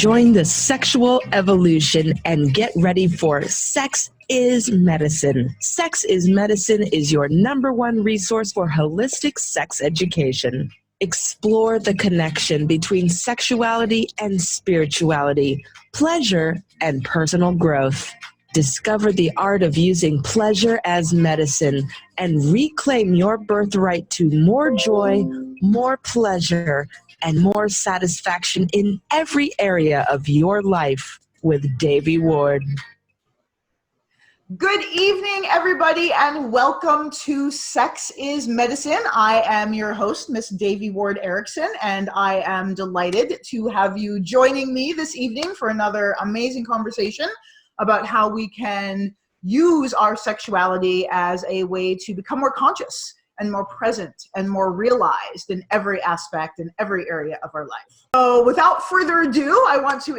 Join the sexual evolution and get ready for Sex is Medicine. Sex is Medicine is your #1 resource for holistic sex education. Explore the connection between sexuality and spirituality, pleasure and personal growth. Discover the art of using pleasure as medicine and reclaim your birthright to more joy, more pleasure, and more satisfaction in every area of your life with Devi Ward. Good evening, everybody, and welcome to Sex is Medicine. I am your host, Miss Devi Ward Erickson, and I am delighted to have you joining me this evening for another amazing conversation about how we can use our sexuality as a way to become more conscious and more present and more realized in every aspect in every area of our life. So without further ado, I want to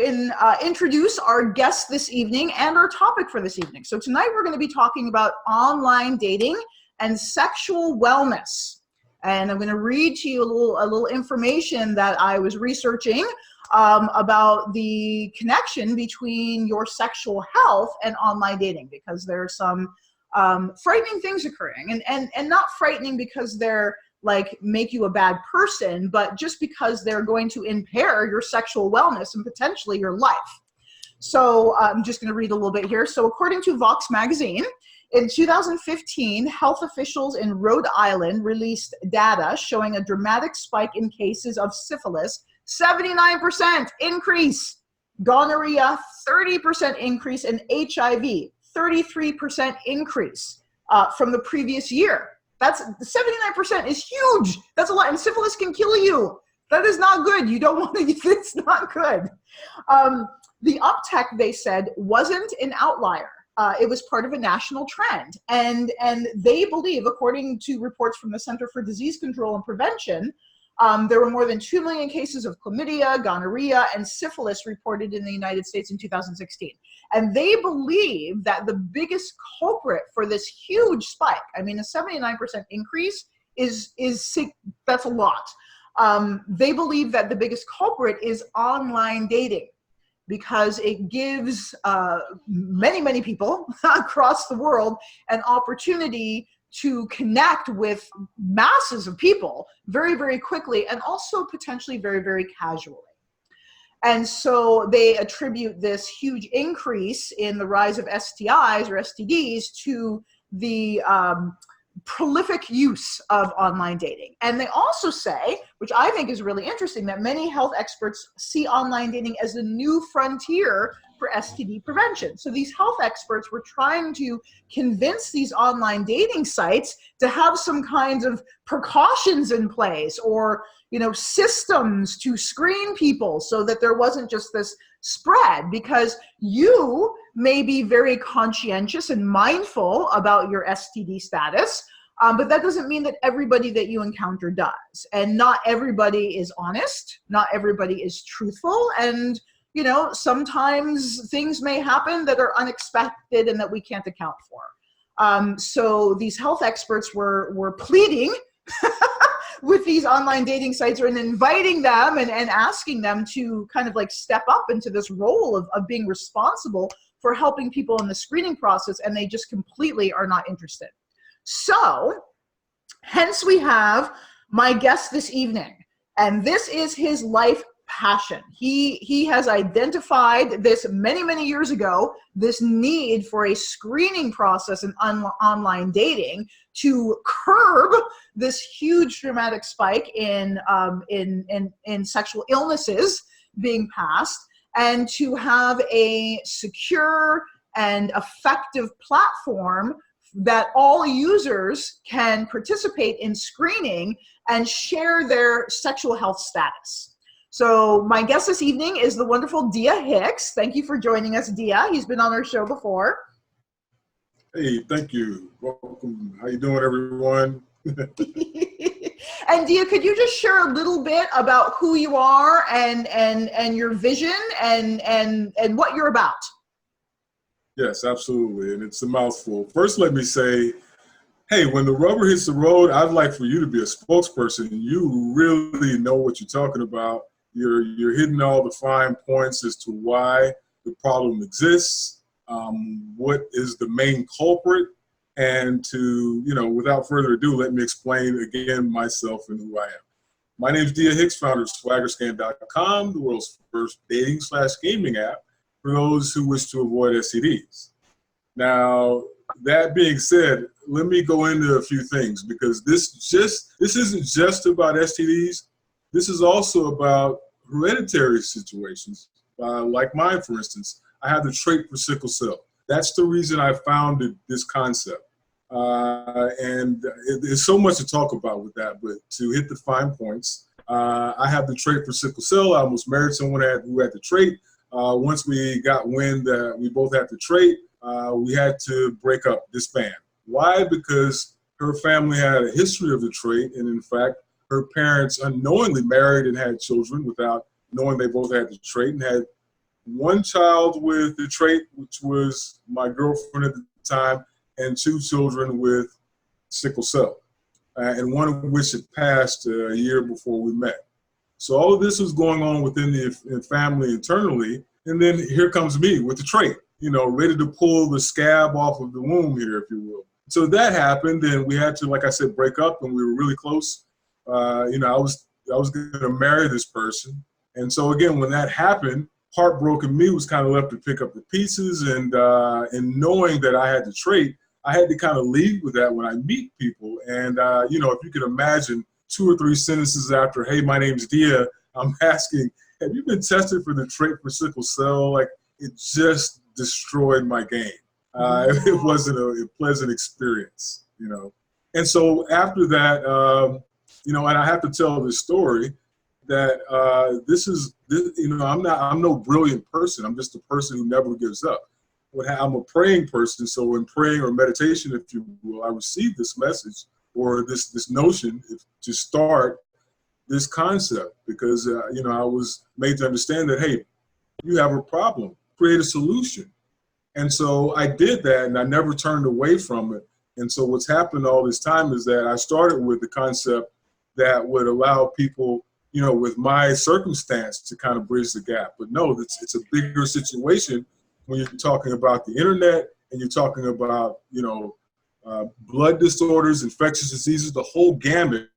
introduce our guest this evening and our topic for this evening. So tonight we're going to be talking about online dating and sexual wellness. And I'm going to read to you a little information that I was researching about the connection between your sexual health and online dating, because there are some frightening things occurring, and not frightening because they're like make you a bad person, but just because they're going to impair your sexual wellness and potentially your life. So I'm just going to read a little bit here. So according to Vox magazine, in 2015, health officials in Rhode Island released data showing a dramatic spike in cases of syphilis, 79% increase, gonorrhea, 30% increase, and HIV, 33% increase from the previous year. That's 79% is huge. That's a lot. And syphilis can kill you. That is not good. You don't want to, it's not good. The uptick, they said, wasn't an outlier. It was part of a national trend. And they believe, according to reports from the Center for Disease Control and Prevention, there were more than 2 million cases of chlamydia, gonorrhea, and syphilis reported in the United States in 2016. And they believe that the biggest culprit for this huge spike, I mean, a 79% increase that's a lot. They believe that the biggest culprit is online dating, because it gives many, many people across the world an opportunity to connect with masses of people very, very quickly, and also potentially very, very casually. And so they attribute this huge increase in the rise of STIs or STDs to the prolific use of online dating. And they also say, which I think is really interesting, that many health experts see online dating as a new frontier for STD prevention. So these health experts were trying to convince these online dating sites to have some kinds of precautions in place, or systems to screen people so that there wasn't just this spread, because you may be very conscientious and mindful about your STD status, but that doesn't mean that everybody that you encounter does. And not everybody is honest, not everybody is truthful, and sometimes things may happen that are unexpected and that we can't account for. So these health experts were pleading with these online dating sites, and inviting them and asking them to kind of like step up into this role of being responsible for helping people in the screening process, and they just completely are not interested. So, hence we have my guest this evening, and this is his life passion. He has identified this many, many years ago, this need for a screening process in online dating to curb this huge dramatic spike in sexual illnesses being passed, and to have a secure and effective platform that all users can participate in screening and share their sexual health status. So my guest this evening is the wonderful Dia Hicks. Thank you for joining us, Dia. He's been on our show before. Hey, thank you. Welcome. How you doing, everyone? And Dia, could you just share a little bit about who you are and your vision and what you're about? Yes, absolutely. And it's a mouthful. First, let me say, hey, when the rubber hits the road, I'd like for you to be a spokesperson. You really know what you're talking about. You're hitting all the fine points as to why the problem exists, what is the main culprit, and without further ado, let me explain again myself and who I am. My name is Dia Hicks, founder of SwaggerScan.com, the world's first dating/gaming app for those who wish to avoid STDs. Now, that being said, let me go into a few things, because this isn't just about STDs. This is also about hereditary situations, like mine, for instance. I have the trait for sickle cell. That's the reason I founded this concept. And there's so much to talk about with that, but to hit the fine points, I have the trait for sickle cell. I almost married someone who had the trait. Once we got wind that we both had the trait, we had to break up, disband. Why? Because her family had a history of the trait, and in fact, her parents unknowingly married and had children without knowing they both had the trait, and had one child with the trait, which was my girlfriend at the time, and 2 children with sickle cell, and one of which had passed a year before we met. So all of this was going on within the family internally, and then here comes me with the trait, ready to pull the scab off of the womb here, if you will. So that happened, and we had to, like I said, break up, and we were really close. I was going to marry this person, and so again, when that happened, heartbroken me was kind of left to pick up the pieces, and knowing that I had the trait, I had to kind of lead with that when I meet people. And if you can imagine 2 or 3 sentences after, "Hey, my name's Dia," I'm asking, "Have you been tested for the trait for sickle cell?" Like, it just destroyed my game. It wasn't a pleasant experience, And so after that, and I have to tell this story that I'm no brilliant person. I'm just a person who never gives up. I'm a praying person, so in praying or meditation, if you will, I received this message or this notion to start this concept, because I was made to understand that, hey, you have a problem, create a solution. And so I did that, and I never turned away from it. And so what's happened all this time is that I started with the concept that would allow people, with my circumstance, to kind of bridge the gap. But no, it's a bigger situation when you're talking about the internet and you're talking about, blood disorders, infectious diseases. The whole gamut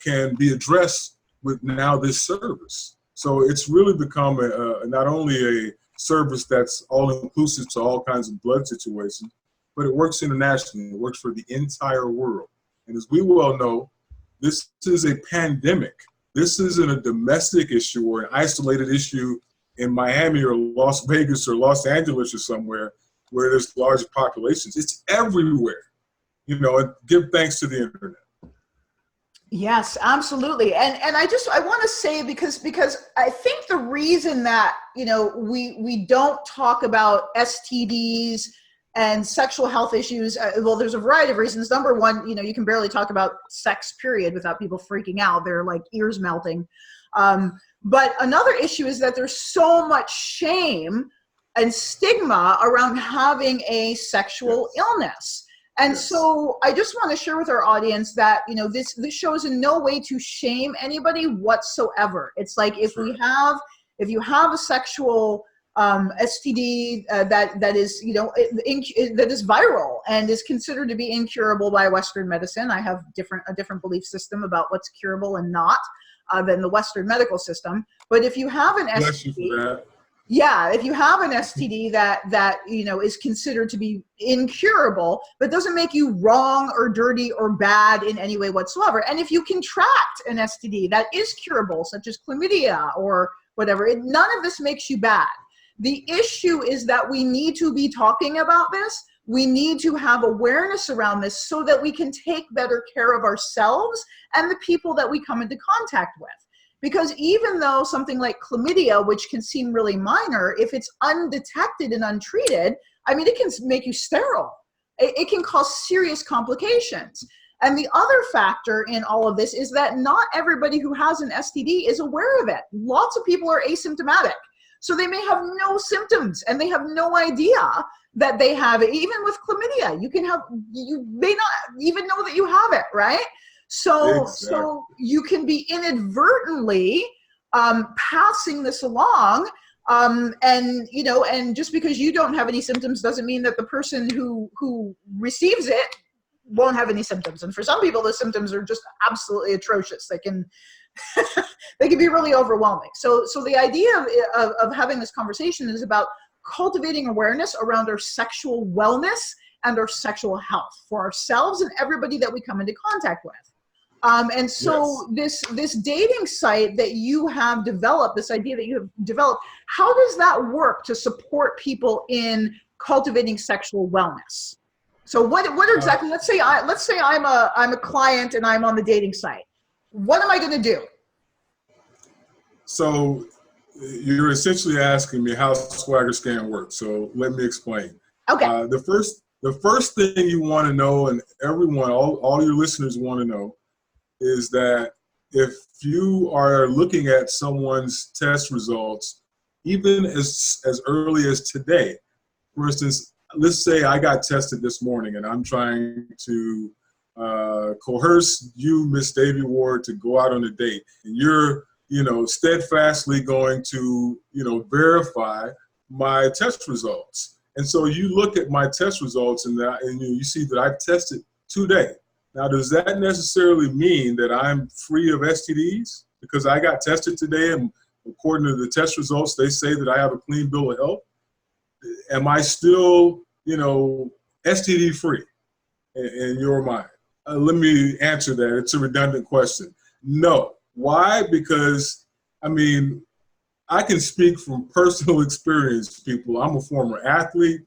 can be addressed with now this service. So it's really become not only a service that's all-inclusive to all kinds of blood situations, but it works internationally. It works for the entire world. And as we well know, this is a pandemic. This isn't a domestic issue or an isolated issue in Miami or Las Vegas or Los Angeles or somewhere where there's large populations. It's everywhere, and give thanks to the internet. Yes, absolutely. And I want to say, because I think the reason that, we don't talk about STDs and sexual health issues, there's a variety of reasons. Number one, you can barely talk about sex, period, without people freaking out. They're like ears melting. But another issue is that there's so much shame and stigma around having a sexual illness. And so I just want to share with our audience that, this show is in no way to shame anybody whatsoever. It's like, if you have a sexual STD that is, that is viral and is considered to be incurable by Western medicine. I have a different belief system about what's curable and not than the Western medical system. But if you have an STD, if you have an STD that is considered to be incurable, but doesn't make you wrong or dirty or bad in any way whatsoever, and if you contract an STD that is curable, such as chlamydia or whatever, none of this makes you bad. The issue is that we need to be talking about this. We need to have awareness around this so that we can take better care of ourselves and the people that we come into contact with. Because even though something like chlamydia, which can seem really minor, if it's undetected and untreated, it can make you sterile. It can cause serious complications. And the other factor in all of this is that not everybody who has an STD is aware of it. Lots of people are asymptomatic. So they may have no symptoms and they have no idea that they have it. Even with chlamydia, you may not even know that you have it, right? So you can be inadvertently passing this along. And just because you don't have any symptoms doesn't mean that the person who receives it won't have any symptoms. And for some people, the symptoms are just absolutely atrocious. They can they can be really overwhelming. So the idea of having this conversation is about cultivating awareness around our sexual wellness and our sexual health for ourselves and everybody that we come into contact with. And so yes, this dating site that you have developed, this idea that you have developed, how does that work to support people in cultivating sexual wellness? So what exactly, let's say I'm a client and I'm on the dating site. What am I going to do? So you're essentially asking me how Swagger Scan works. So let me explain. Okay. The first thing you want to know, and everyone, all your listeners want to know, is that if you are looking at someone's test results, even as early as today, for instance, let's say I got tested this morning and I'm trying to coerce you, Miss Devi Ward, to go out on a date, and you're, steadfastly going to, verify my test results. And so you look at my test results and you see that I've tested today. Now, does that necessarily mean that I'm free of STDs? Because I got tested today and according to the test results, they say that I have a clean bill of health. Am I still, STD free in your mind? Let me answer that. It's a redundant question. No. Why? Because, I can speak from personal experience, people. I'm a former athlete.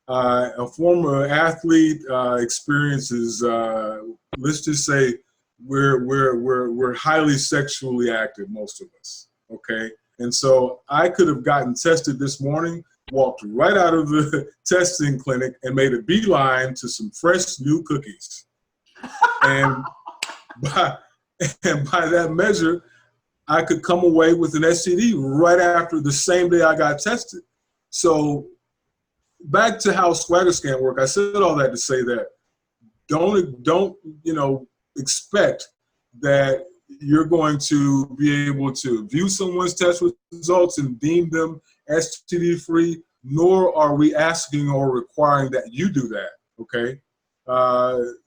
A former athlete experiences, let's just say we're highly sexually active, most of us, okay? And so I could have gotten tested this morning, walked right out of the testing clinic and made a beeline to some fresh new cookies. And by that measure, I could come away with an STD right after the same day I got tested. So back to how Swagger Scan work. I said all that to say that don't expect that you're going to be able to view someone's test results and deem them STD free, nor are we asking or requiring that you do that, okay?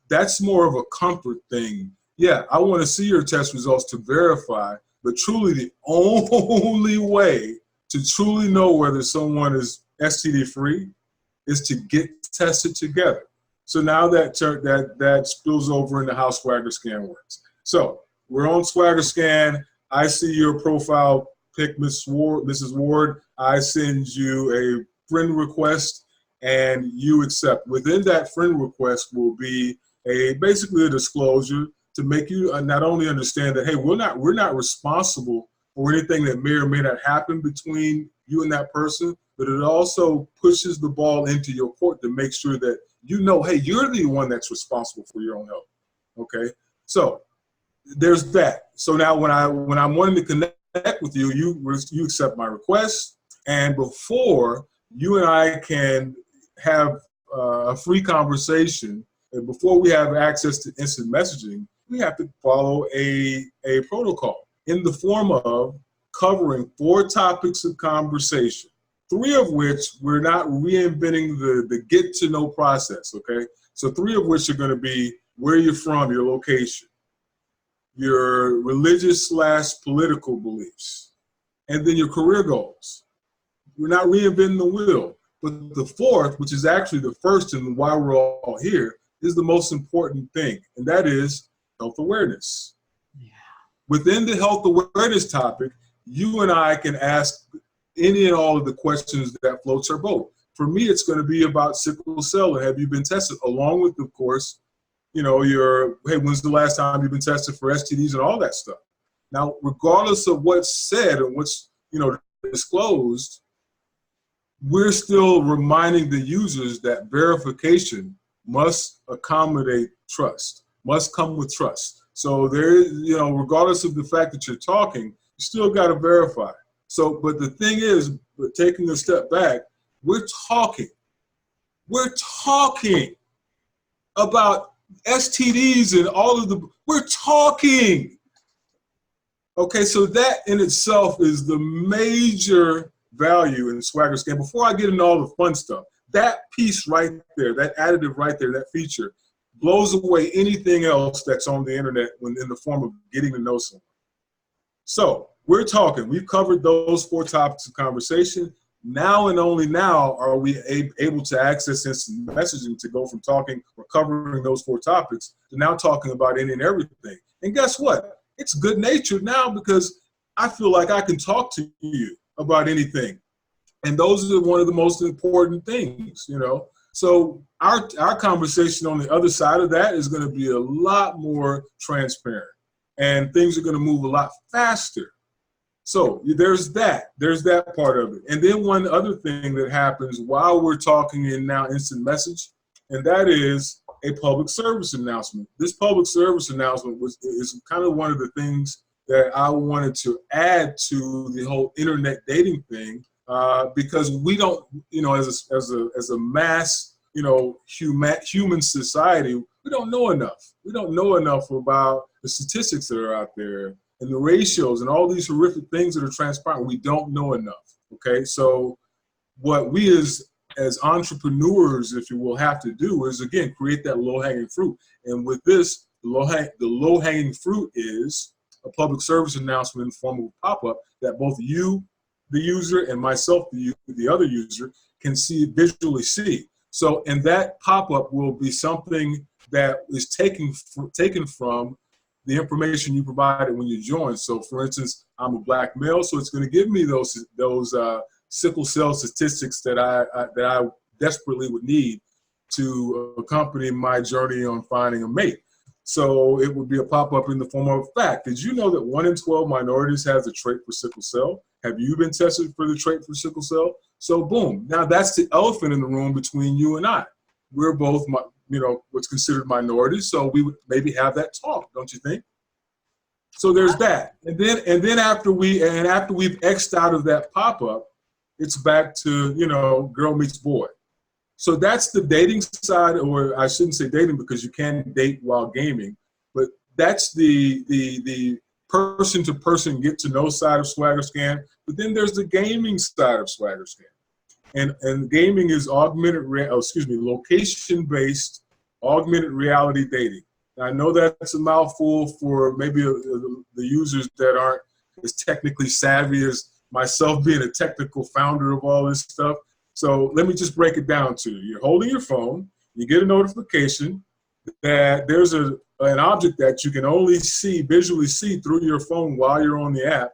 That's more of a comfort thing. Yeah, I want to see your test results to verify, but truly the only way to truly know whether someone is STD free is to get tested together. So now that spills over into how Swagger Scan works. So we're on Swagger Scan. I see your profile pic, Mrs. Ward. I send you a friend request and you accept. Within that friend request will be basically a disclosure to make you not only understand that, hey, we're not responsible for anything that may or may not happen between you and that person, but it also pushes the ball into your court to make sure that hey, you're the one that's responsible for your own health. Okay, so there's that. So now when I'm wanting to connect with you, you accept my request, and before you and I can have a free conversation, and before we have access to instant messaging, we have to follow a protocol in the form of covering 4 topics of conversation, 3 of which we're not reinventing the get to know process, okay? So 3 of which are going to be where you're from, your location, your religious/political beliefs, and then your career goals. We're not reinventing the wheel. But the 4th, which is actually the first and why we're all here, is the most important thing, and that is health awareness. Yeah. Within the health awareness topic, you and I can ask any and all of the questions that floats our boat. For me, it's going to be about sickle cell and have you been tested, along with, of course, hey, when's the last time you've been tested for STDs and all that stuff. Now, regardless of what's said or what's, disclosed, we're still reminding the users that verification must accommodate trust, must come with trust. So regardless of the fact that you're talking, you still got to verify. So, but the thing is, taking a step back, we're talking about STDs and all of we're talking. Okay, so that in itself is the major value in Swagger Scan. Before I get into all the fun stuff, that piece right there, that additive right there, that feature, blows away anything else that's on the internet when in the form of getting to know someone. So we've covered those 4 topics of conversation. Now and only now are we able to access instant messaging to go from talking or covering those 4 topics to now talking about any and everything. And guess what? It's good natured now because I feel like I can talk to you about anything. And those are one of the most important things, you know. So our conversation on the other side of that is going to be a lot more transparent and things are going to move a lot faster. So there's that part of it. And then one other thing that happens while we're talking in now instant message, and that is a public service announcement. This public service announcement is kind of one of the things that I wanted to add to the whole internet dating thing, because we don't, you know, as a mass, you know, human society, we don't know enough. We don't know enough about the statistics that are out there and the ratios and all these horrific things that are transpiring. We don't know enough. Okay, so what we as entrepreneurs, if you will, have to do is, again, create that low-hanging fruit. And with this, the low-hanging fruit is a public service announcement in the form of a pop-up that both you, the user, and myself, the other user, can visually see. So, and that pop-up will be something that is taken from the information you provided when you join. So, for instance, I'm a Black male, so it's going to give me those sickle cell statistics that I desperately would need to accompany my journey on finding a mate. So it would be a pop-up in the form of a fact. Did you know that 1 in 12 minorities has the trait for sickle cell? Have you been tested for the trait for sickle cell? So boom, now that's the elephant in the room between you and I. We're both, what's considered minorities, so we would maybe have that talk, don't you think? So there's that, and then after we've X'd out of that pop-up, it's back to, girl meets boy. So that's the dating side, or I shouldn't say dating because you can date while gaming, but that's the person-to-person get-to-know side of Swagger Scan. But then there's the gaming side of Swagger Scan, and gaming is location-based augmented reality dating. Now, I know that's a mouthful for maybe the users that aren't as technically savvy as myself, being a technical founder of all this stuff. So let me just break it down to you. You're holding your phone, you get a notification that there's an object that you can only visually see through your phone while you're on the app,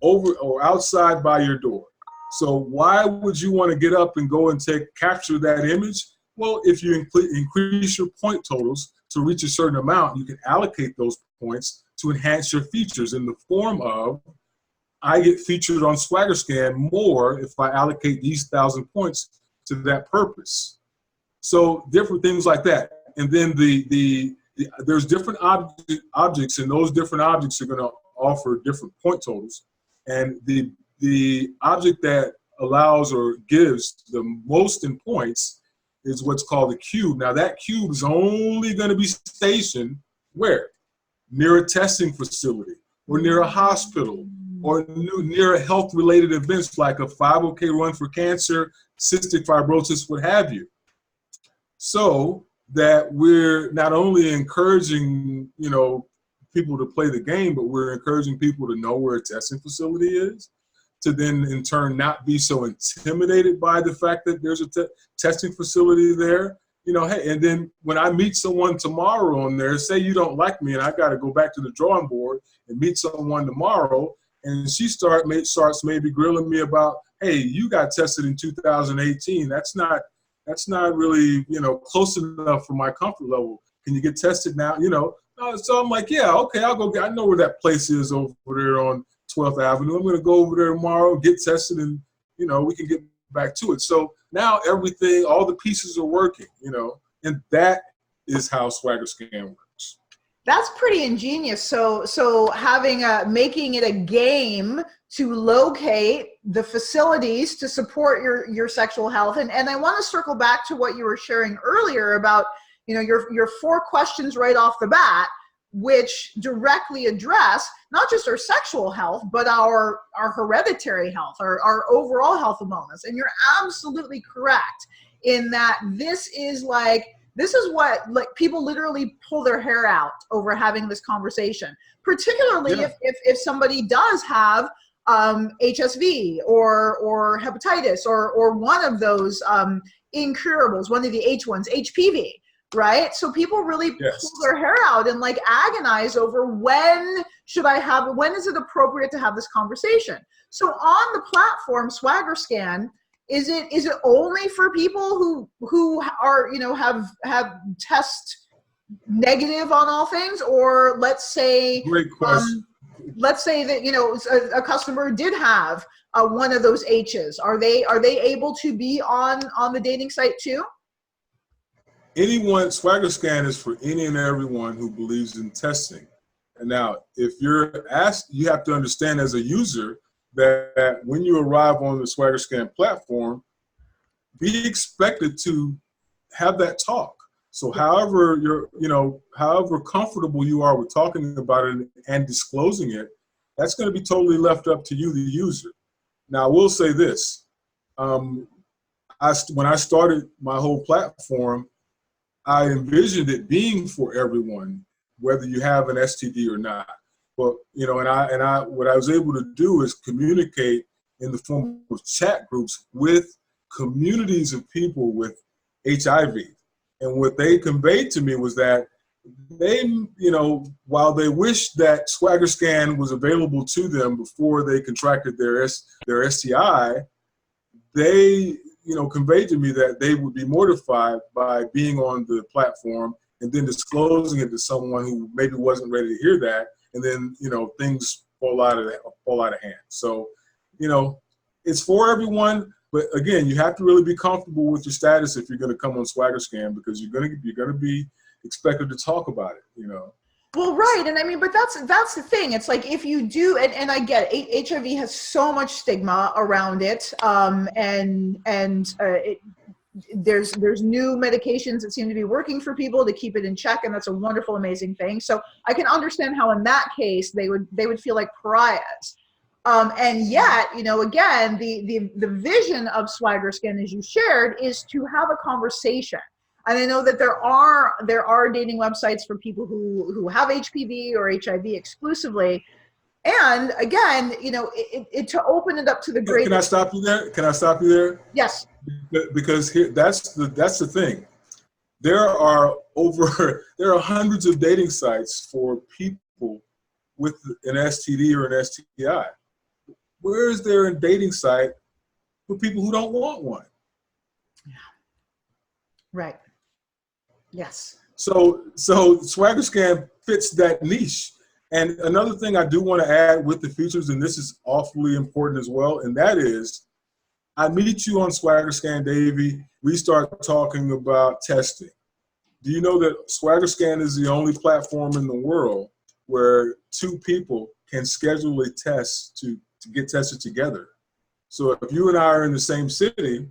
over or outside by your door. So why would you want to get up and go and capture that image? Well, if you increase your point totals to reach a certain amount, you can allocate those points to enhance your features in the form of, I get featured on Swagger Scan more if I allocate these 1,000 points to that purpose. So different things like that. And then there's different objects, and those different objects are going to offer different point totals. And the object that allows or gives the most in points is what's called a cube. Now that cube is only going to be stationed where? Near a testing facility or near a hospital, or near health-related events like a 5K run for cancer, cystic fibrosis, what have you. So that we're not only encouraging, people to play the game, but we're encouraging people to know where a testing facility is, to then in turn not be so intimidated by the fact that there's a testing facility there. Hey, and then when I meet someone tomorrow on there, say you don't like me and I got to go back to the drawing board and meet someone tomorrow, and she starts maybe grilling me about, hey, you got tested in 2018. That's not really, close enough for my comfort level. Can you get tested now? So I'm like, yeah, okay, I'll go. I know where that place is over there on 12th Avenue. I'm going to go over there tomorrow, get tested, and, we can get back to it. So now everything, all the pieces are working, and that is how Swagger Scan works. That's pretty ingenious. So making it a game to locate the facilities to support your sexual health. And I want to circle back to what you were sharing earlier about, your 4 questions right off the bat. which directly address not just our sexual health, but our hereditary health, our overall health and wellness. And you're absolutely correct in that this is what people literally pull their hair out over having this conversation, particularly if somebody does have HSV or hepatitis or one of those incurables, one of the H ones, HPV. Right? So people really pull their hair out and agonize over when is it appropriate to have this conversation? So on the platform SwaggerScan, is it only for people who are, have test negative on all things? Or let's say, great question. Let's say that, a customer did have one of those H's. Are they able to be on the dating site too? SwaggerScan is for any and everyone who believes in testing. And now, if you're asked, you have to understand as a user that when you arrive on the SwaggerScan platform, be expected to have that talk. So however however comfortable you are with talking about it and disclosing it, that's going to be totally left up to you, the user. Now, I will say this. When I started my whole platform, I envisioned it being for everyone, whether you have an STD or not. But what I was able to do is communicate in the form of chat groups with communities of people with HIV. And what they conveyed to me was that they, while they wished that SwaggerScan was available to them before they contracted their STI, they conveyed to me that they would be mortified by being on the platform and then disclosing it to someone who maybe wasn't ready to hear that, and then things fall out of hand. So it's for everyone, but again, you have to really be comfortable with your status if you're going to come on SwaggerScan, because you're going to be expected to talk about it. Well, right. And but that's the thing. It's if you do, and I get it, HIV has so much stigma around it. There's new medications that seem to be working for people to keep it in check. And that's a wonderful, amazing thing. So I can understand how in that case, they would feel like pariahs. And yet, again, the vision of SwaggerScan, as you shared, is to have a conversation. And I know that there are dating websites for people who have HPV or HIV exclusively. And again, to open it up to the greater. Can I stop you there? Yes. Because that's the thing. There are hundreds of dating sites for people with an STD or an STI. Where is there a dating site for people who don't want one? Yeah. Right. Yes. So SwaggerScan fits that niche. And another thing I do want to add with the features, and this is awfully important as well, and that is, I meet you on SwaggerScan, Devi. We start talking about testing. Do you know that SwaggerScan is the only platform in the world where two people can schedule a test to get tested together? So if you and I are in the same city,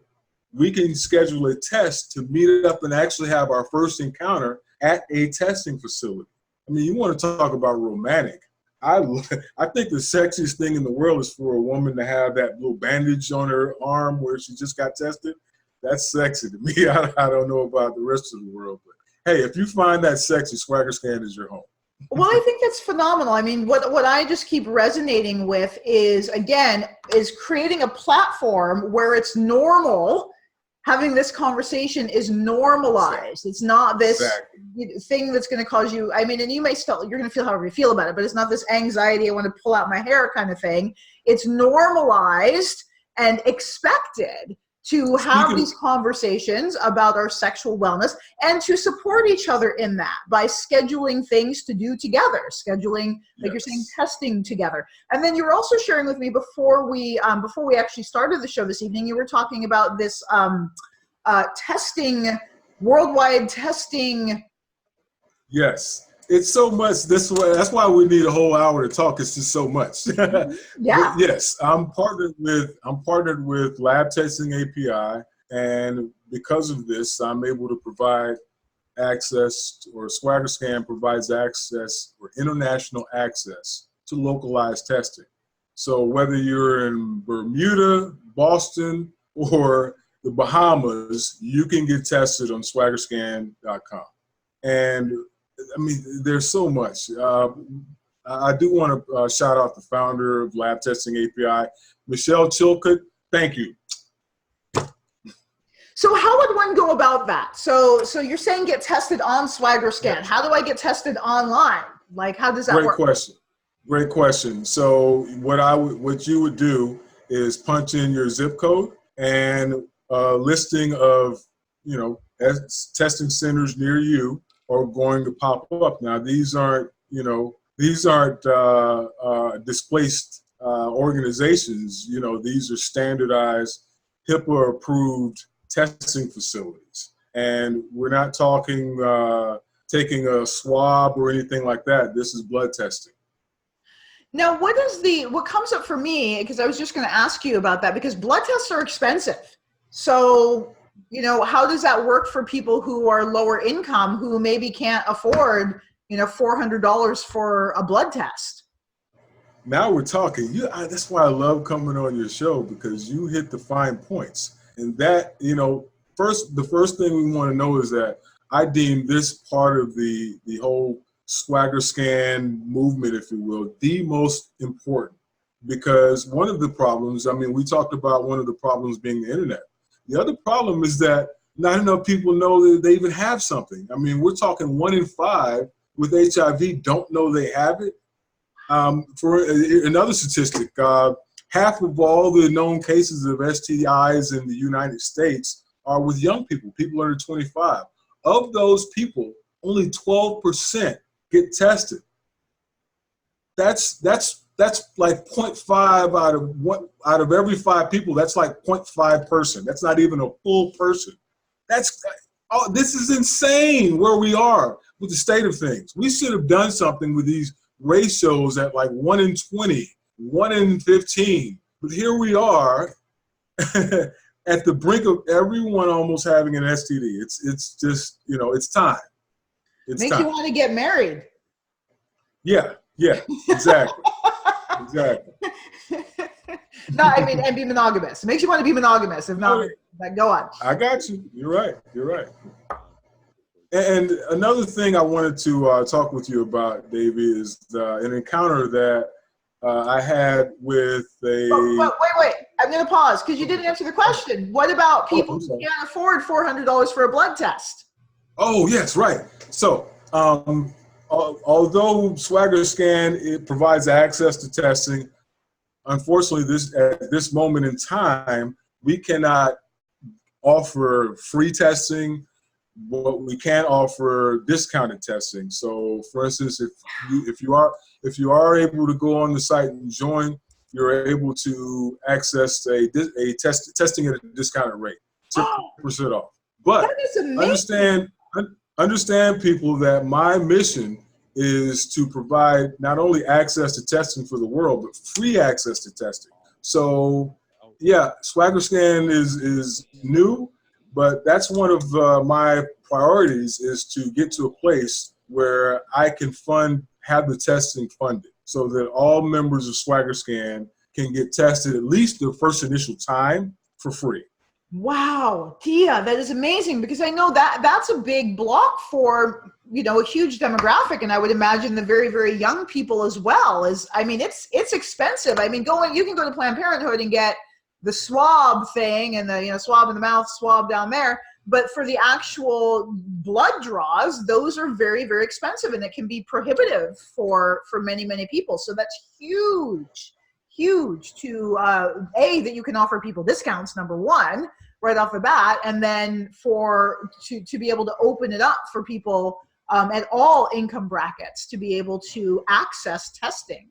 we can schedule a test to meet up and actually have our first encounter at a testing facility. I mean, you want to talk about romantic. I think the sexiest thing in the world is for a woman to have that little bandage on her arm where she just got tested. That's sexy to me. I don't know about the rest of the world, but hey, if you find that sexy, SwaggerScan is your home. Well, I think that's phenomenal. I mean, what I just keep resonating with is creating a platform where it's normal. Having this conversation is normalized. It's not this thing that's going to cause you, and you may still, you're going to feel however you feel about it, but it's not this anxiety, I want to pull out my hair kind of thing. It's normalized and expected to have these conversations about our sexual wellness and to support each other in that by scheduling things to do together, scheduling, like you're saying, testing together. And then you were also sharing with me before we actually started the show this evening, you were talking about this testing, worldwide testing. Yes. It's so much this way. That's why we need a whole hour to talk. It's just so much. Yeah. But yes, I'm partnered with Lab Testing API, and because of this, I'm able to provide access, or Swagger Scan provides access or international access to localized testing. So whether you're in Bermuda, Boston, or the Bahamas, you can get tested on swaggerscan.com. And I mean, there's so much. I do want to shout out the founder of Lab Testing API, Michelle Chilcutt. Thank you. So how would one go about that? So you're saying get tested on Swagger Scan. How do I get tested online? Like, how does that work? Great question. So what you would do is punch in your zip code, and a listing of, testing centers near you are going to pop up. Now, these aren't displaced organizations. These are standardized, HIPAA-approved testing facilities. And we're not talking taking a swab or anything like that. This is blood testing. Now, what comes up for me, because I was just going to ask you about that, because blood tests are expensive. So, how does that work for people who are lower income, who maybe can't afford, $400 for a blood test? Now we're talking. That's why I love coming on your show, because you hit the fine points. And that, the first thing we want to know is that I deem this part of the whole Swagger Scan movement, if you will, the most important. Because one of the problems, we talked about one of the problems being the internet. The other problem is that not enough people know that they even have something. We're talking 1 in 5 with HIV don't know they have it. For another statistic, half of all the known cases of STIs in the United States are with young people, people under 25. Of those people, only 12% get tested. That's like 0.5 out of every 5 people. That's like 0.5 person. That's not even a full person. This is insane where we are with the state of things. We should have done something with these ratios at like 1 in 20, 1 in 15. But here we are at the brink of everyone almost having an STD. It's just, it's time. Makes you want to get married. Yeah, exactly. Exactly. No, and be monogamous. It makes you want to be monogamous. If not, go on. I got you. You're right. And another thing I wanted to talk with you about, Davey, is an encounter that I had with a... Wait. I'm going to pause because you didn't answer the question. What about people who can't afford $400 for a blood test? Oh, yes, right. So, although Swagger Scan, it provides access to testing, unfortunately, at this moment in time, we cannot offer free testing, but we can offer discounted testing. So, for instance, if you are able to go on the site and join, you're able to access testing at a discounted rate, 6% off. But that is amazing. Understand, people, that my mission is to provide not only access to testing for the world, but free access to testing. So, yeah, Swagger Scan is new, but that's one of my priorities, is to get to a place where I can have the testing funded so that all members of Swagger Scan can get tested at least the first initial time for free. Wow, Tia, that is amazing, because I know that's a big block for, a huge demographic. And I would imagine the very, very young people as well. It's expensive. You can go to Planned Parenthood and get the swab thing and the, swab in the mouth, swab down there. But for the actual blood draws, those are very, very expensive, and it can be prohibitive for many, many people. So that's huge to, that you can offer people discounts, number one, right off the bat, and then to be able to open it up for people at all income brackets to be able to access testing.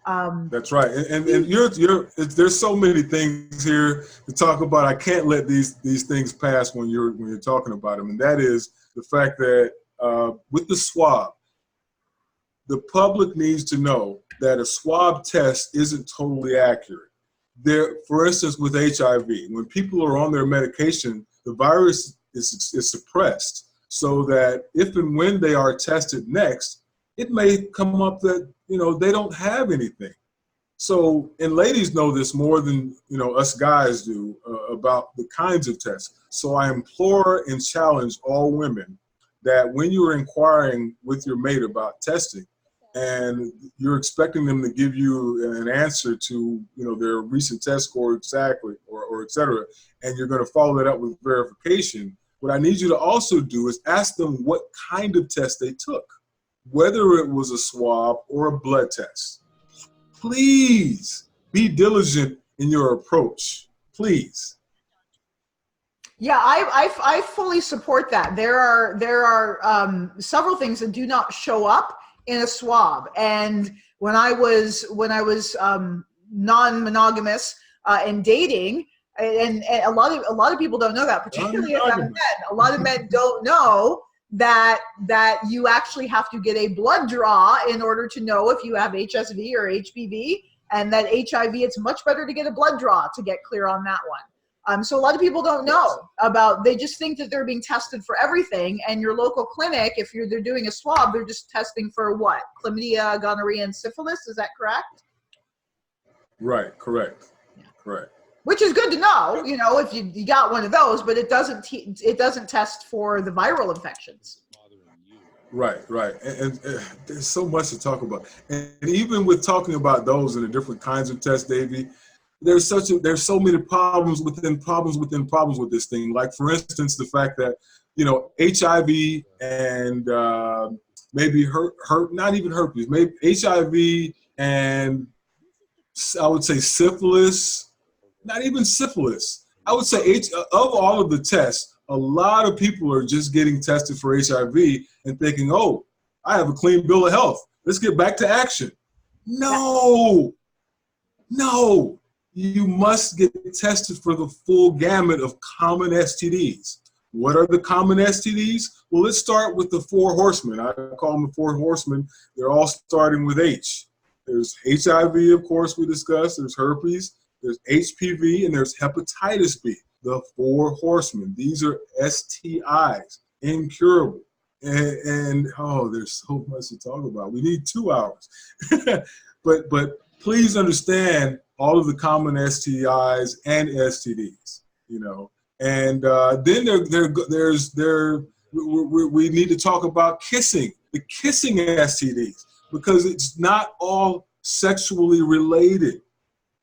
That's right, and there's so many things here to talk about. I can't let these things pass when you're talking about them, and that is the fact that with the swab, the public needs to know that a swab test isn't totally accurate. For instance, with HIV, when people are on their medication, the virus is suppressed. so that if and when they are tested next, it may come up that, they don't have anything. So, and ladies know this more than, us guys do about the kinds of tests. So I implore and challenge all women that when you're inquiring with your mate about testing and you're expecting them to give you an answer to, their recent test score exactly, or et cetera, and you're going to follow that up with verification, what I need you to also do is ask them what kind of test they took, whether it was a swab or a blood test. Please be diligent in your approach, please. Yeah, I fully support that. There are several things that do not show up in a swab. And when I was non-monogamous and dating, and a lot of people don't know that, particularly about men. A lot of men don't know that you actually have to get a blood draw in order to know if you have HSV or HPV, and that HIV, it's much better to get a blood draw to get clear on that one. So a lot of people don't know about, they just think that they're being tested for everything, and your local clinic, if they're doing a swab, they're just testing for what? Chlamydia, gonorrhea, and syphilis, is that correct? Right, correct, correct. Which is good to know, if you got one of those, but it doesn't test for the viral infections. Right. And there's so much to talk about. And even with talking about those and the different kinds of tests, Davey, there's so many problems within problems with this thing. Like, for instance, the fact that, HIV and maybe not even herpes, maybe HIV and I would say syphilis, not even syphilis. I would say of all of the tests, a lot of people are just getting tested for HIV and thinking, oh, I have a clean bill of health. Let's get back to action. No, you must get tested for the full gamut of common STDs. What are the common STDs? Well, let's start with the 4 horsemen. I call them the 4 horsemen. They're all starting with H. There's HIV, of course, we discussed. There's herpes, there's HPV, and there's hepatitis B. The 4 horsemen. These are STIs, incurable. And there's so much to talk about. We need 2 hours. but please understand all of the common STIs and STDs, And then we need to talk about kissing, the kissing STDs, because it's not all sexually related.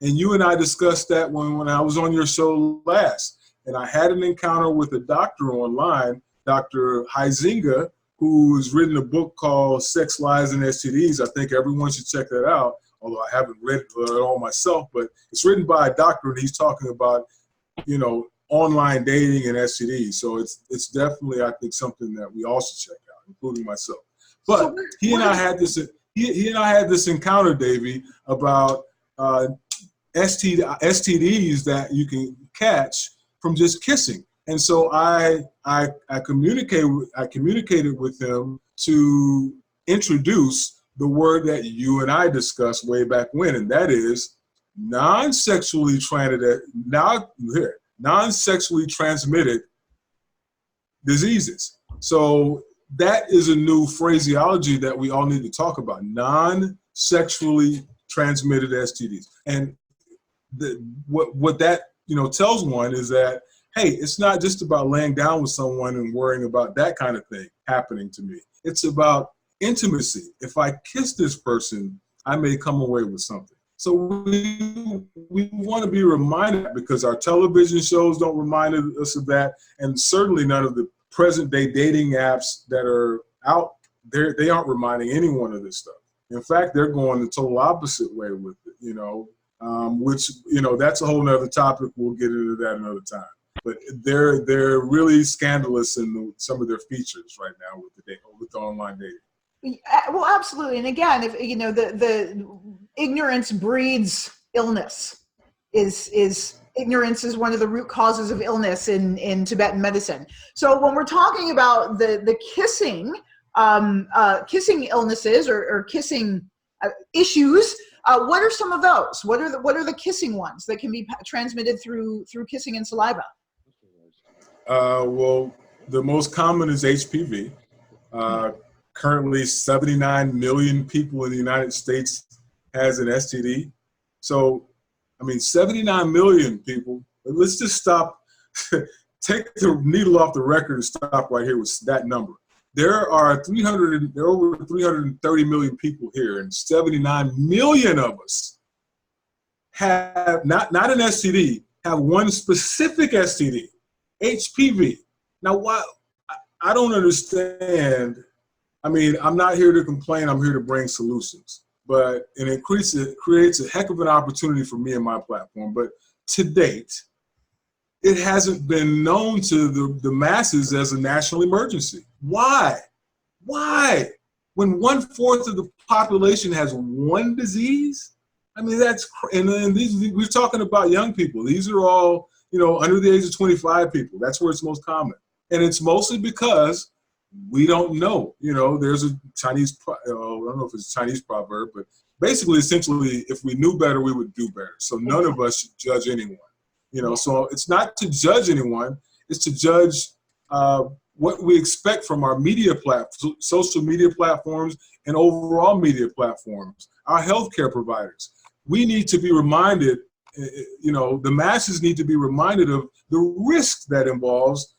And you and I discussed that when I was on your show last. And I had an encounter with a doctor online, Dr. Huizinga, who's written a book called Sex, Lies, and STDs. I think everyone should check that out, although I haven't read it all myself. But it's written by a doctor, and he's talking about, online dating and STDs. So it's definitely, I think, something that we all should check out, including myself. But he and I had this encounter, Davey, about STDs that you can catch from just kissing. And so I communicated with him to introduce the word that you and I discussed way back when, and that is non-sexually transmitted diseases. So that is a new phraseology that we all need to talk about, non-sexually transmitted STDs. And what that tells one is that, hey, it's not just about laying down with someone and worrying about that kind of thing happening to me. It's about intimacy. If I kiss this person, I may come away with something. So we want to be reminded, because our television shows don't remind us of that, and certainly none of the present day dating apps that are out there, they aren't reminding anyone of this stuff. In fact, they're going the total opposite way with it, which, that's a whole nother topic. We'll get into that another time. But they're really scandalous in some of their features right now with the online dating. Well, absolutely. And again, if the ignorance breeds illness, ignorance is one of the root causes of illness in Tibetan medicine. So when we're talking about the kissing illnesses or kissing issues, what are some of those? What are the kissing ones that can be transmitted through kissing and saliva? Well, The most common is HPV. Currently, 79 million people in the United States has an STD. So, 79 million people. Let's just stop. Take the needle off the record and stop right here with that number. There are over 330 million people here, and 79 million of us have not an STD, have one specific STD, HPV. Now, why? I don't understand. I'm not here to complain. I'm here to bring solutions. But it creates a heck of an opportunity for me and my platform. But to date, it hasn't been known to the masses as a national emergency. Why? Why? When 1/4 of the population has one disease? And then we're talking about young people. These are all, under the age of 25 people. That's where it's most common. And it's mostly because we don't know. There's a Chinese, I don't know if it's a Chinese proverb, but basically, essentially, if we knew better, we would do better. So none of us should judge anyone. So it's not to judge anyone. It's to judge what we expect from our social media platforms and overall media platforms, our healthcare providers. We need to be reminded, the masses need to be reminded of the risk that involves,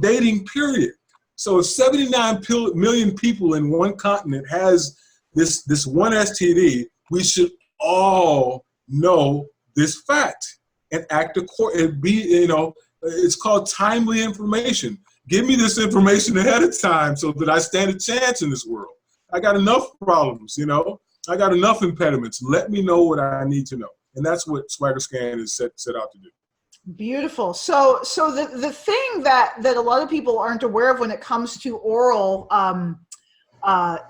dating, period. So if 79 million people in one continent has this one STD, we should all know this fact and act accordingly. It's called timely information. Give me this information ahead of time so that I stand a chance in this world. I got enough problems, I got enough impediments. Let me know what I need to know. And that's what Swagger Scan is set out to do. Beautiful. So the thing that a lot of people aren't aware of when it comes to oral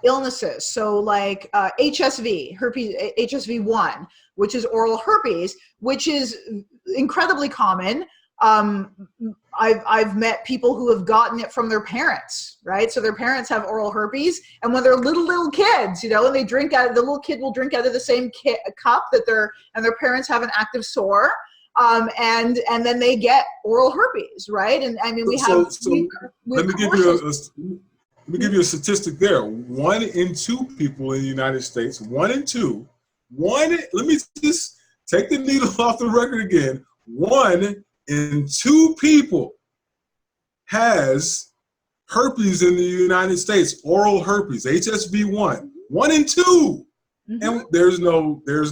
illnesses, so like HSV, HSV1, which is oral herpes, which is incredibly common. I've met people who have gotten it from their parents, right? So their parents have oral herpes, and when they're little kids, and they drink out, the little kid will drink out of the same cup that their parents have an active sore. And then they get oral herpes, right? And let me give you a statistic there. 1 in 2 people in the United States, 1 in 2, let me just take the needle off the record again. 1 in 2 people has herpes in the United States, oral herpes, HSV1. 1 in 2. Mm-hmm. And there's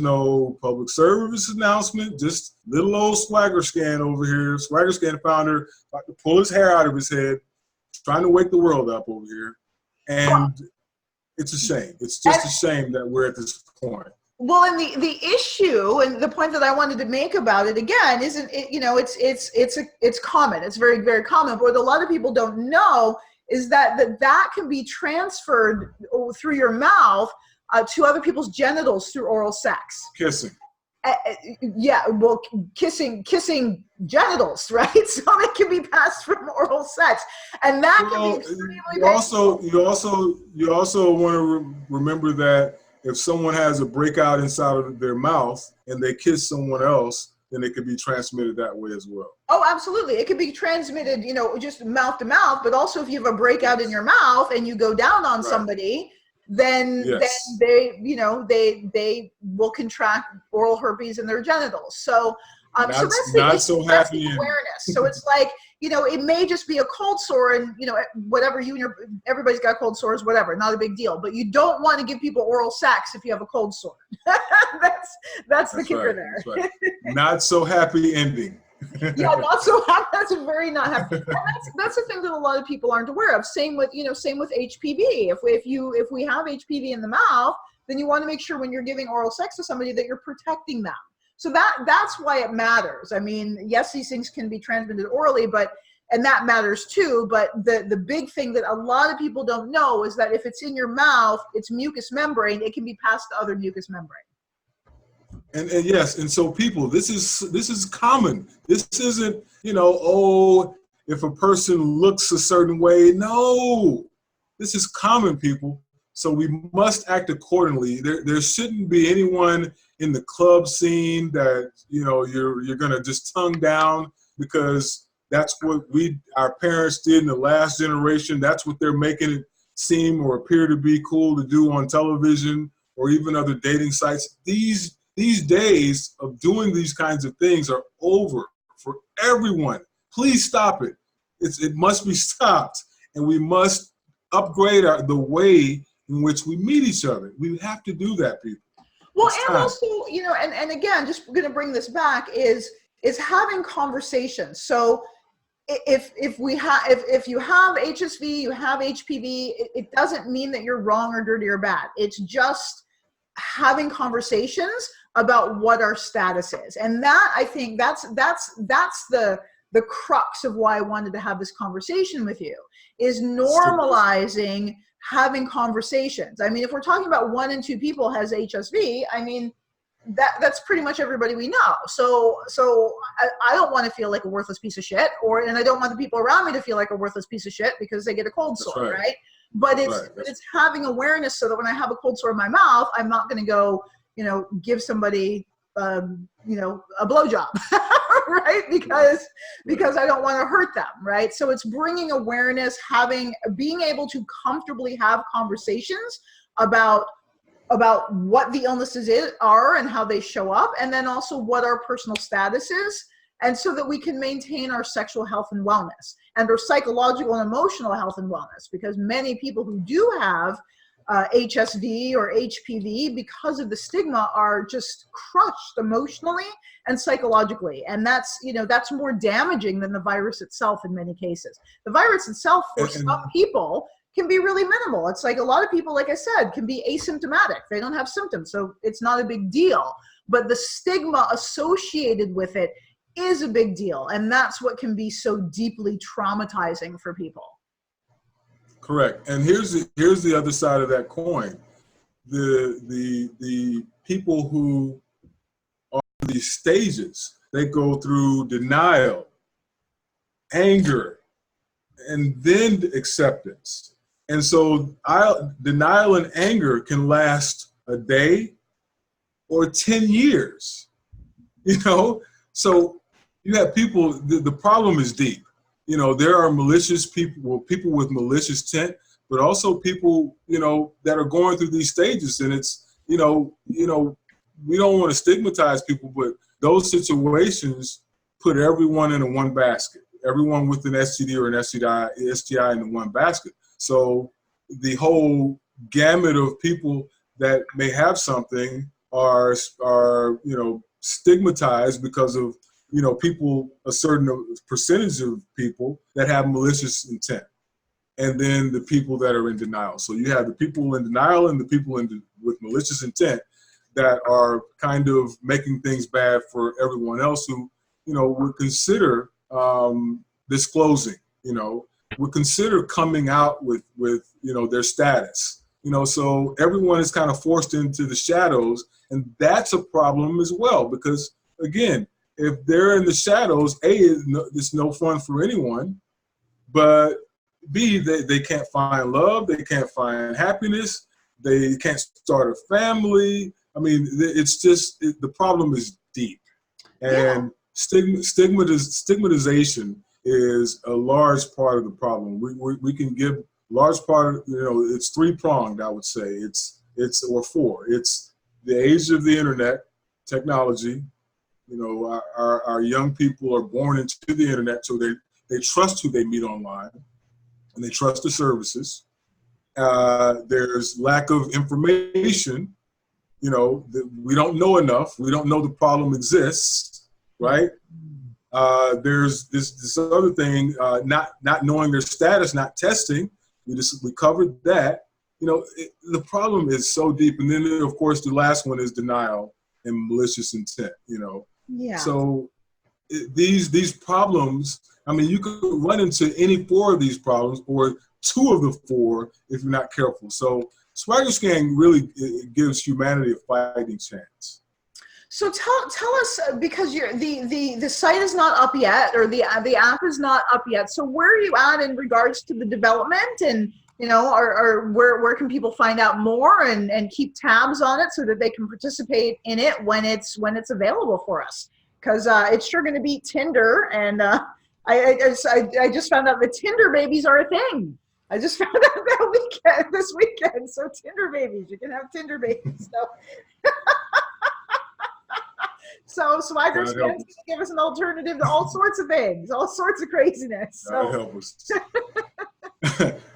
no public service announcement, just little old Swagger Scan over here. Swagger Scan founder about to pull his hair out of his head, trying to wake the world up over here. And it's a shame. It's just a shame that we're at this point. Well, and the issue and the point that I wanted to make about it again isn't it, it's common. It's very, very common. But what a lot of people don't know is that can be transferred through your mouth to other people's genitals through oral sex. Kissing. Kissing genitals, right? So it can be passed from oral sex, and that can be extremely painful. You also want to remember that if someone has a breakout inside of their mouth and they kiss someone else, then it could be transmitted that way as well. Oh, absolutely. It could be transmitted, just mouth to mouth, but also if you have a breakout in your mouth and you go down on somebody, then they will contract oral herpes in their genitals. So so that's the awareness. So it's like, it may just be a cold sore and, whatever everybody's got cold sores, whatever, not a big deal. But you don't want to give people oral sex if you have a cold sore. that's the kicker there. That's right. Not so happy ending. Yeah, not so happy. That's a very not happy. And that's the thing that a lot of people aren't aware of. Same with HPV. If we have HPV in the mouth, then you want to make sure when you're giving oral sex to somebody that you're protecting them. So that's why it matters. I mean, yes, these things can be transmitted orally, and that matters too. But the big thing that a lot of people don't know is that if it's in your mouth, it's mucous membrane. It can be passed to other mucous membrane. And yes, and so people, this is common. This isn't, if a person looks a certain way. No, this is common, people. So we must act accordingly. There shouldn't be anyone in the club scene that you're gonna just tongue down because That's what our parents did in the last generation. That's what they're making it seem or appear to be cool to do on television or even other dating sites. These days of doing these kinds of things are over for everyone. Please stop it. It must be stopped, and we must upgrade the way in which we meet each other. We have to do that, people. Well, and also, you know, and again, just going to bring this back is having conversations. So if you have HSV, you have HPV, it doesn't mean that you're wrong or dirty or bad. It's just having conversations about what our status is. And that, I think that's the crux of why I wanted to have this conversation with you, is normalizing having conversations. I mean, if we're talking about 1 in 2 people has HSV, I mean, that's pretty much everybody we know. So I don't want to feel like a worthless piece of shit, and I don't want the people around me to feel like a worthless piece of shit because they get a cold sore, right? But it's having awareness so that when I have a cold sore in my mouth, I'm not going to go, you know, give somebody, you know, a blowjob, right? Because I don't want to hurt them, right? So it's bringing awareness, being able to comfortably have conversations about what the illnesses are and how they show up, and then also what our personal status is, and so that we can maintain our sexual health and wellness and our psychological and emotional health and wellness, because many people who do have HSV or HPV, because of the stigma, are just crushed emotionally and psychologically, and that's more damaging than the virus itself in many cases. The virus itself, for some people, can be really minimal. It's like a lot of people, like I said, can be asymptomatic. They don't have symptoms, so it's not a big deal. But the stigma associated with it is a big deal, and that's what can be so deeply traumatizing for people. Correct. And here's the other side of that coin. The people who are in these stages, they go through denial, anger, and then acceptance. And so denial and anger can last a day or 10 years, you know? So you have people, the problem is deep. You know, there are malicious people, people with malicious intent, but also people, you know, that are going through these stages. And it's, you know, we don't want to stigmatize people, but those situations put everyone in one basket. Everyone with an STD or an STI in one basket. So the whole gamut of people that may have something are you know, stigmatized because of, you know, people, a certain percentage of people that have malicious intent, and then the people that are in denial. So you have the people in denial and the people with malicious intent that are kind of making things bad for everyone else who, you know, would consider disclosing, you know, would consider coming out with, you know, their status, you know, so everyone is kind of forced into the shadows, and that's a problem as well, because again, if they're in the shadows, A, it's no fun for anyone, but B, they can't find love, they can't find happiness, they can't start a family. I mean, it's just, the problem is deep. And stigmatization is a large part of the problem. We can give large part, you know, it's 3-pronged, I would say. Or 4. It's the age of the internet, technology. You know, our young people are born into the internet, so they trust who they meet online, and they trust the services. There's lack of information. You know, we don't know enough. We don't know the problem exists, right? There's this other thing, not knowing their status, not testing. We covered that. You know, the problem is so deep. And then, of course, the last one is denial and malicious intent, you know. Yeah. So these problems, I mean, you could run into any 4 of these problems, or 2 of the 4 if you're not careful. So Swagger Scan really gives humanity a fighting chance. So tell us, because the site is not up yet, or the app is not up yet. So where are you at in regards to the development, and, you know, or where can people find out more and keep tabs on it so that they can participate in it when it's available for us? Because it's sure going to beat Tinder and I just found out that Tinder babies are a thing. I just found out this weekend. So Tinder babies, you can have Tinder babies. So Swagger Scan's going to give us an alternative to all sorts of things, all sorts of craziness. God help us.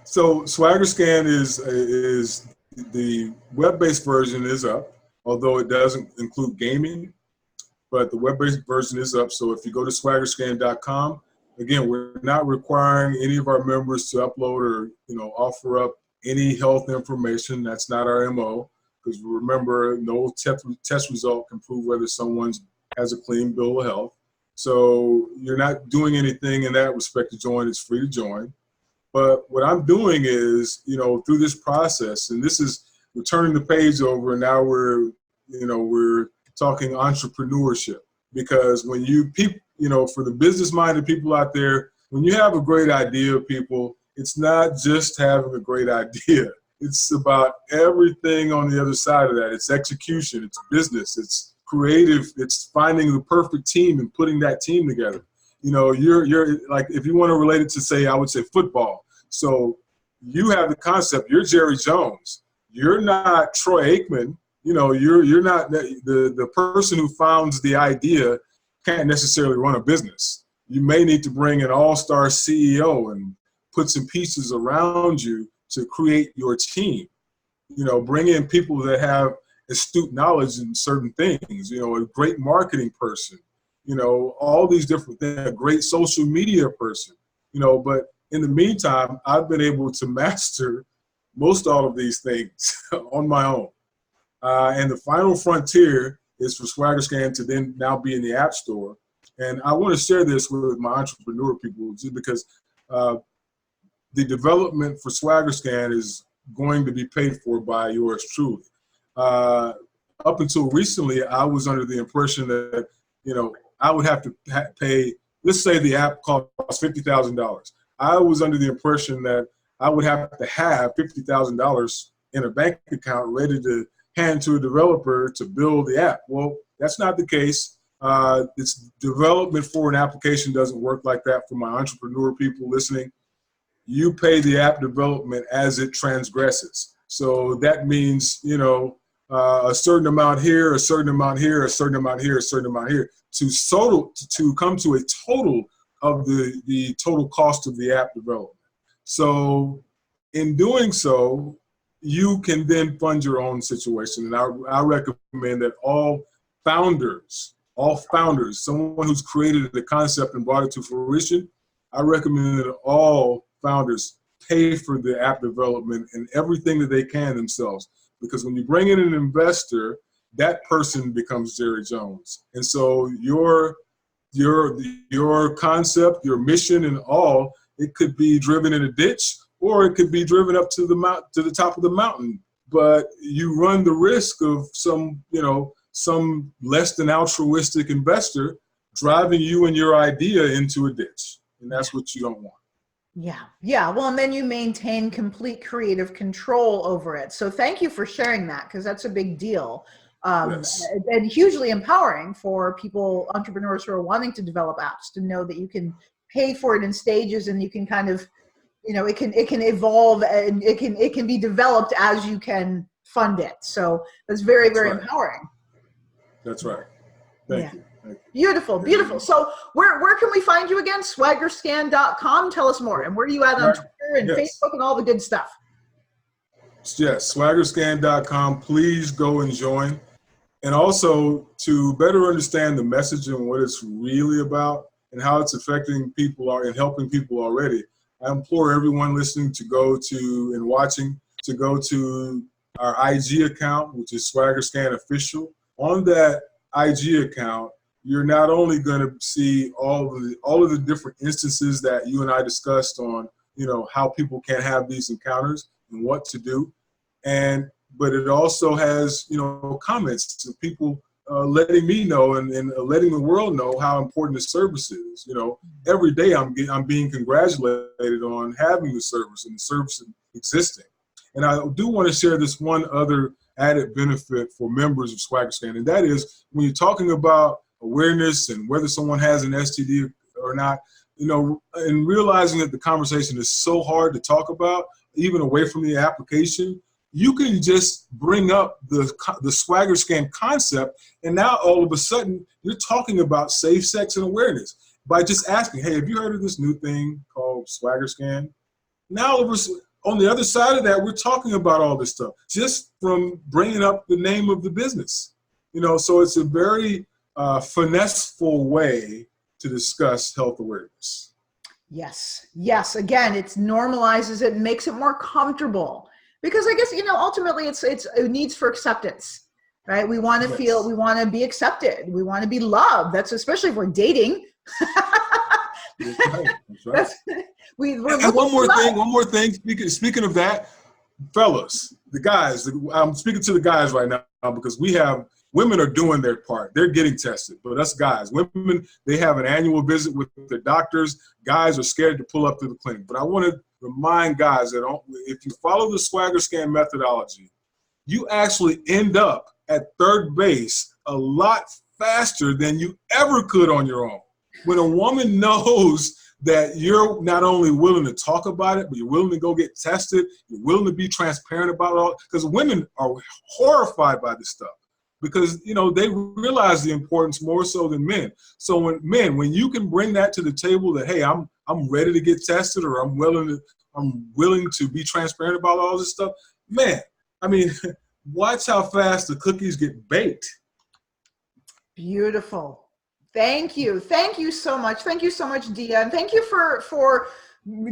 So Swagger Scan is the web-based version is up, although it doesn't include gaming, but the web-based version is up. So if you go to swaggerscan.com, again, we're not requiring any of our members to upload or, offer up any health information. That's not our MO, because remember, no test result can prove whether someone has a clean bill of health. So you're not doing anything in that respect to join. It's free to join. But what I'm doing is, through this process, and we're turning the page over, and now we're talking entrepreneurship. Because when for the business-minded people out there, when you have a great idea, people, it's not just having a great idea. It's about everything on the other side of that. It's execution, it's business, it's creative, it's finding the perfect team and putting that team together. You're like, if you want to relate it to, say, I would say football. So you have the concept, you're Jerry Jones. You're not Troy Aikman. You're not the person who founds the idea can't necessarily run a business. You may need to bring an all-star CEO and put some pieces around you to create your team. Bring in people that have astute knowledge in certain things, a great marketing person, all these different things, a great social media person, but in the meantime, I've been able to master most all of these things on my own. And the final frontier is for Swagger Scan to then now be in the App Store. And I want to share this with my entrepreneur people just because the development for Swagger Scan is going to be paid for by yours truly. Up until recently, I was under the impression that, I would have to pay, let's say the app costs $50,000. I was under the impression that I would have to have $50,000 in a bank account ready to hand to a developer to build the app. Well, that's not the case. It's development for an application doesn't work like that for my entrepreneur people listening. You pay the app development as it transgresses. So that means, a certain amount here, a certain amount here, a certain amount here, a certain amount here to come to a total of the total cost of the app development. So in doing so, you can then fund your own situation. And I recommend that all founders, someone who's created the concept and brought it to fruition, I recommend that all founders pay for the app development and everything that they can themselves. Because when you bring in an investor, that person becomes Jerry Jones. And so your concept, your mission and all, it could be driven in a ditch or it could be driven up to the top of the mountain. But you run the risk of some less than altruistic investor driving you and your idea into a ditch. And that's what you don't want. Yeah. Well, and then you maintain complete creative control over it. So thank you for sharing that, because that's a big deal. Yes. And hugely empowering for people, entrepreneurs who are wanting to develop apps, to know that you can pay for it in stages and you can kind of, it can evolve and it can be developed as you can fund it. So that's very, very empowering. That's right. Thank you. Beautiful. So where can we find you again? Swaggerscan.com. Tell us more. And where are you at on Twitter and Facebook and all the good stuff? Yes, swaggerscan.com. Please go and join. And also, to better understand the message and what it's really about and how it's affecting people and helping people already, I implore everyone listening to go to and watching to go to our IG account, which is SwaggerScan Official. On that IG account, you're not only going to see all of the different instances that you and I discussed on, how people can have these encounters and what to do, but it also has, comments to people letting me know and letting the world know how important the service is. Every day I'm being congratulated on having the service and the service existing. And I do want to share this one other added benefit for members of SwaggerScan, and that is when you're talking about awareness and whether someone has an STD or not, and realizing that the conversation is so hard to talk about, even away from the application, you can just bring up the swagger scan concept, and now all of a sudden you're talking about safe sex and awareness by just asking, hey, have you heard of this new thing called swagger scan? Now all of us on the other side of that, we're talking about all this stuff just from bringing up the name of the business. So it's a very finesseful way to discuss health awareness. Yes. Again, it normalizes it, makes it more comfortable. Because I guess, ultimately it's needs for acceptance, right? We want to feel, we want to be accepted. We want to be loved. That's especially if we're dating. That's right. And one more thing. Speaking of that, fellas, the guys, I'm speaking to the guys right now because women are doing their part. They're getting tested, but us guys, women, they have an annual visit with their doctors. Guys are scared to pull up to the clinic. But I want to remind guys that if you follow the swagger scan methodology, you actually end up at third base a lot faster than you ever could on your own. When a woman knows that you're not only willing to talk about it, but you're willing to go get tested, you're willing to be transparent about it all, because women are horrified by this stuff. Because they realize the importance more so than men. So when you can bring that to the table, that hey, I'm ready to get tested, or I'm willing to be transparent about all this stuff, man. I mean, watch how fast the cookies get baked. Beautiful. Thank you so much. Thank you so much, Dia, and thank you for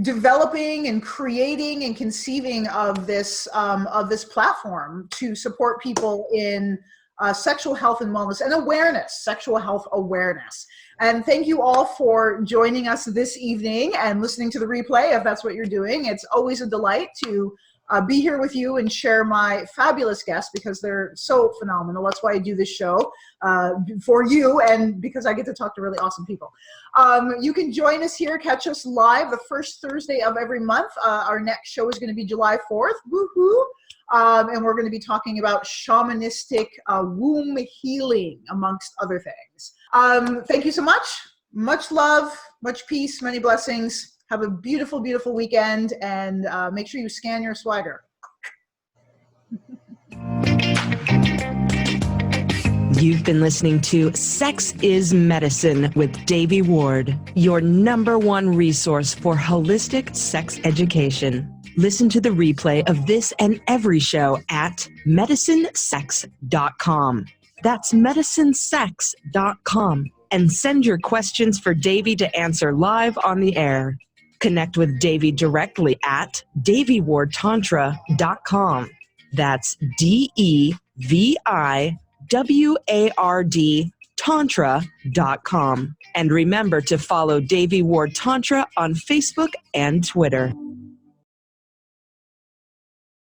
developing and creating and conceiving of this platform to support people in sexual health and wellness and awareness, sexual health awareness. And thank you all for joining us this evening and listening to the replay if that's what you're doing. It's always a delight to be here with you and share my fabulous guests because they're so phenomenal. That's why I do this show for you and because I get to talk to really awesome people. You can join us here, catch us live the first Thursday of every month. Our next show is going to be July 4th. Woohoo! And we're going to be talking about shamanistic womb healing, amongst other things. Thank you so much. Much love, much peace, many blessings. Have a beautiful, beautiful weekend, and make sure you scan your swagger. You've been listening to Sex is Medicine with Devi Ward, your #1 resource for holistic sex education. Listen to the replay of this and every show at medicinesex.com. That's medicinesex.com. And send your questions for Devi to answer live on the air. Connect with Devi directly at deviwardtantra.com. That's DEVIWARD Tantra.com. And remember to follow Devi Ward Tantra on Facebook and Twitter.